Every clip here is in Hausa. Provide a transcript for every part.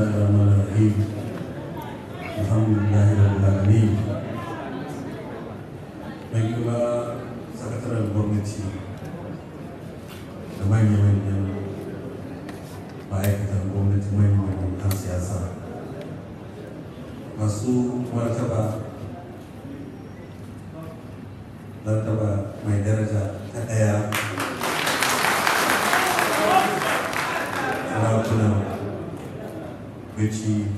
الله الرحمن الرحيم الحمد لله رب العالمين mai yiwuwa sakataren gwamnati da manya-manyan ma'aikatan gwamnati manya-manyan kan siyasa masu martaba mai daraja ta ɗaya sarakunan bici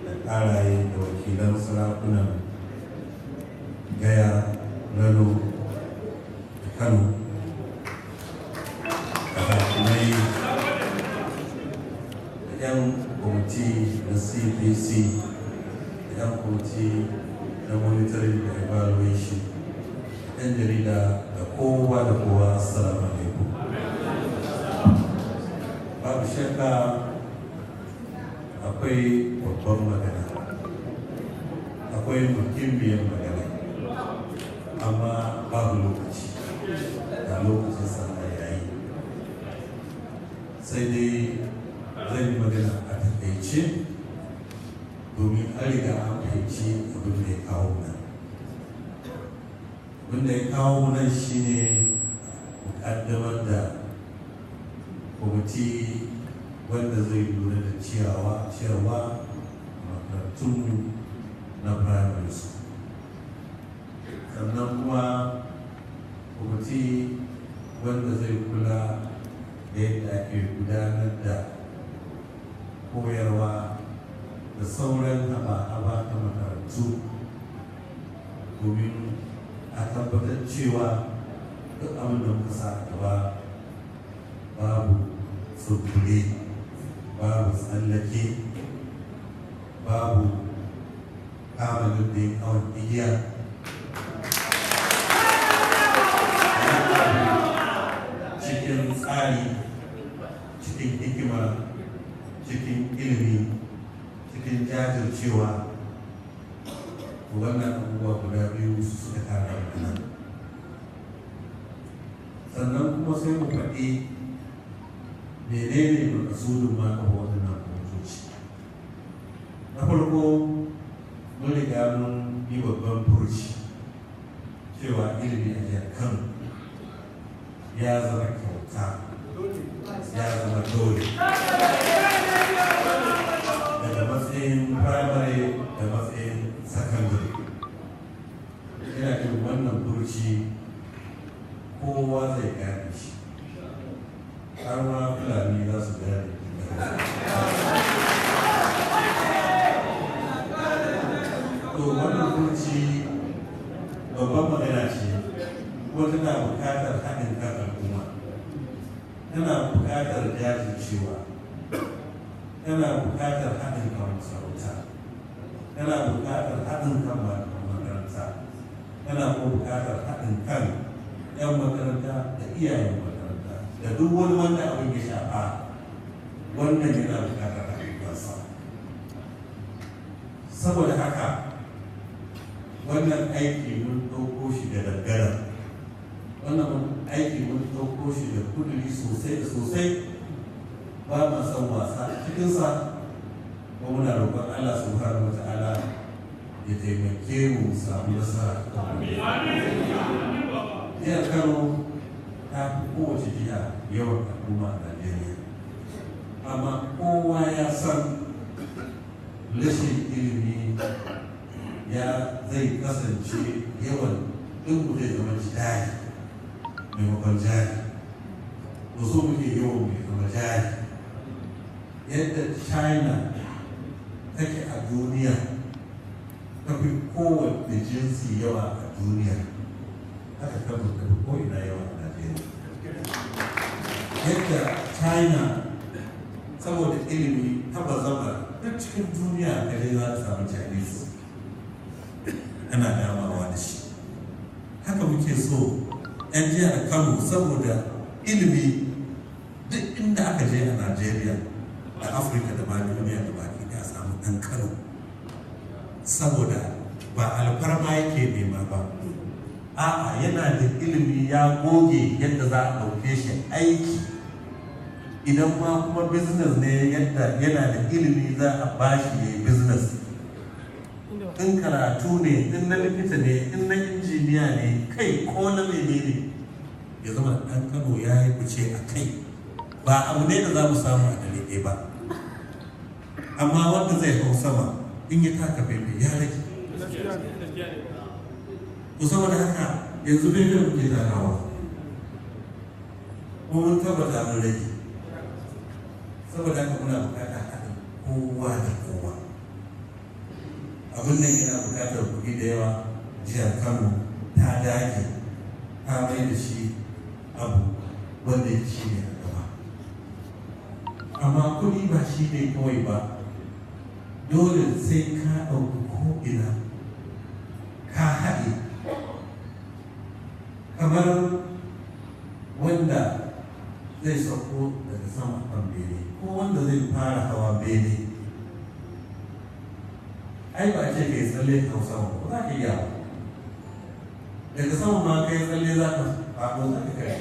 da ƙaraye da wakilan sarakunan gaya rano da kano da hakimai da 'yan kwamiti na cpc da 'yan kwamiti na monitoring da evaluation 'yan jarida da kowa da kowa. Assalamu alaikum. Babu shakka akwai babban magana, akwai muhimmiyar magana, amma babu lokaci da lokacin sana yayi, sai dai zan yi magana a takaice domin an riga an fahimci abin da ya kawo nan. Abin da ya kawo nan shine muƙaddamar da kwamiti wanda zai lura da ciyarwa makarantun na primary school, sannan kuma kwamiti wanda zai kula da yadda ake gudanar da koyarwa da sauran haba-haba ta makarantu domin a tabbatar cewa duk abin da muka sa gaba babu surkule, babu tsallake, babu kamalin da ya kawon igiya, cikin tsari, cikin hikima, cikin ilimi, cikin jajircewa. Wannan abubuwa guda biyu suka tara da nan. Sannan kuma sai mu faɗi menene makasudin ma kawo waɗannan kwamitoci. Na farko mun riga mun yi babban furuci cewa ilimi a jihar Kano ya zama kyauta, ya zama dole, daga matsayin firamare da matsayin sakandare. Ina jin wannan furuci kowa zai gane shi, har ma Fulani za su gane. To wannan furuci babban magana ce, kuma tana buƙatar haɗin kan al'umma, tana buƙatar jajircewa, tana buƙatar haɗin kan masarauta, tana buƙatar haɗin kan makaranta, tana kuma buƙatar haɗin kan 'yan makaranta da iyayen makaranta da duk wani wanda abin ya shafa. Wannan yana buƙatar haɗin kansa. Saboda haka wannan aiki mun ɗauko shi da daddare, wannan aiki mun ɗauko shi da kuduri sosai da sosai, ba ma son wasa a cikinsa. Kuma muna roƙon Allah subhanahu wa ta'ala ya taimake mu samu nasara. Jihar Kano ta fi kowace jiha yawan al'umma a Najeriya, amma kowa ya san rashin ilimi ya zai kasance yawan ɗin zai zama jari maimakon jari. so muke yawan mai zama jari. Yadda China take a duniya ta fi kowane jinsi yawa a duniya, haka ta fi ko'ina yawa a Najeriya. Yadda China saboda ilimi ta bazama duk cikin duniya kadai za ta samu Chinese ana damawa da shi. Haka muke so 'yan jihar Kano saboda ilimi duk inda aka je a Najeriya da Afirka da ma duniya da baki da samu ɗan Kano, saboda ba alfarma yake nema ba, a'a yana da ilimi ya goge yadda za a ɗauke shi aiki idan ma kuma business ne yadda yana da ilimi za a bashi ya yi business, in karatu ne, in na likita ne, in na injiniya ne, kai ko na menene ya zama ɗan Kano ya yi fice a kai. Ba abu ne da za mu samu a dalilai ba, amma wanda zai hau sama in ya taka bebe ya rage. To saboda haka yanzu bebe muke takawa, ko mun tabbata mun rage. Saboda haka muna bukatar haɗin kowa da kowa. Abin nan yana bukatar kuɗi da yawa. Jihar Kano ta dage ta mai da shi abu wanda ya ci ne a gaba. Amma kuɗi ba shi ne kawai ba, dole sai ka ɗauki ko'ina ka haɗe. Kamar wanda zai sauko daga sama kan bene, ko wanda zai fara hawa bene, ai ba ce ka yi tsalle ka sama ba za ka iya ba. Daga sama ma ka yi tsalle za ka faɗo za ka kai.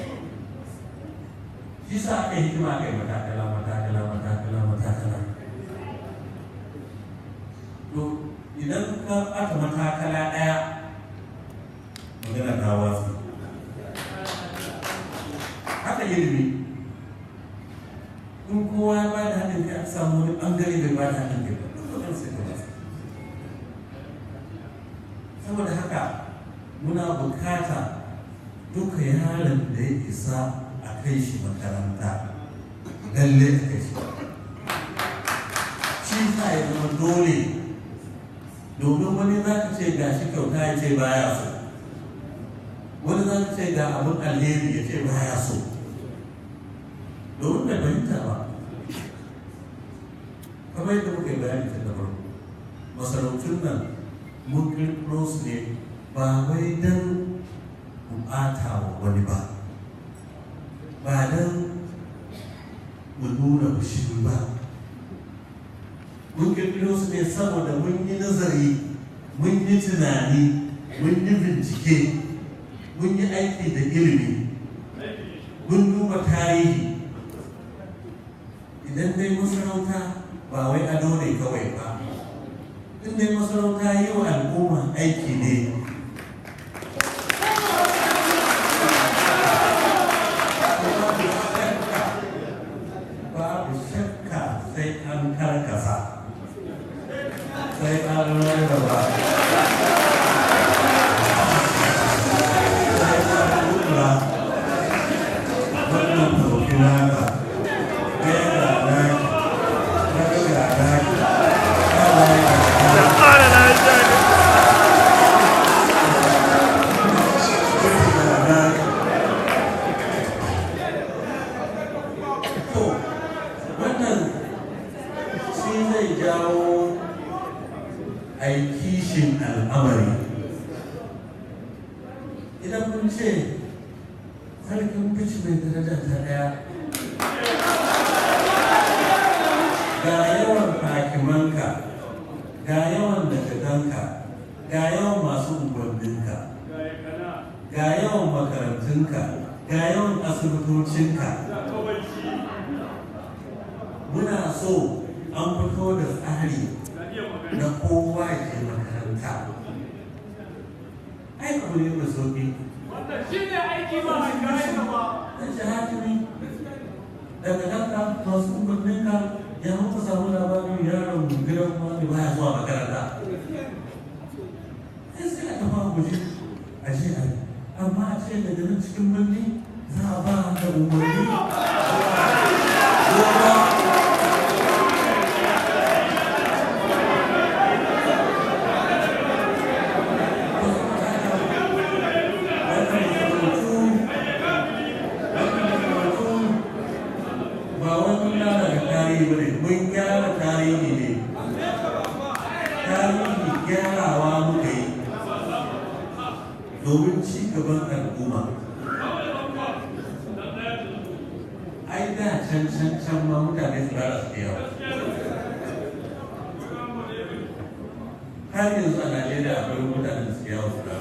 Shi sa aka yi hikima aka yi matakala matakala matakala matakala. To idan ka aka matakala ɗaya, magana ta wasu. Haka ilimi, in kowa ya ba da haɗin kai, a samu wani ɓangare bai ba da haɗin kai ba, duk wajen sai ka wasu. Saboda haka muna bukata duka yaron da ya isa a kai shi makaranta, lalle a kai shi. Shi sa ya zama dole, domin wani za ka ce ga shi kyauta ya ce baya so, wani za ka ce ga abin alheri ya ce baya so, domin bai fahimta ba. Kamar yadda muka yi bayani ta gabar, masarautun nan mun kirkiro su ne ba wai don mu ɓata wa wani ba, ba don mu nuna fushi ba. Mun kirkiro su ne saboda mun yi nazari, mun yi tunani, mun yi bincike, mun yi aiki da ilimi, mun duba tarihi. Idan dai masarauta ba wai ado ne kawai ba, in dai masarauta yi wa al'umma aiki ne, babu shakka sai an karkasa, sai an rarraba, sai an lura wannan sauki naka, ɗaya da naki, ɗaya da naki, kishin al'amari. Idan kun ce sarkin bici mai daraja ta ɗaya, ga yawan hakimanka, ga yawan dagadanka, ga yawan masu unguwanninka, ga yawan makarantunka, ga yawan asibitocinka, muna so an fito da tsari na kowa ke makaranta. Ai abu ne mai sauƙi. Wannan shi ne aiki ba a kayan ba. Ɗan shahadini daga ɗanka masu umarninka ya muka samu labarin yaron gidan wani baya zuwa makaranta. Ai sai a tafa guje a ce ai, amma a ce daga nan cikin birni za a ba da umarni. Mun gyara tarihi ne, tarihi gyarawa muka yi domin ci gaban al'umma. Ai da can ma mutane su rara su yawa. Har yanzu a Najeriya akwai mutane su yawa su rara.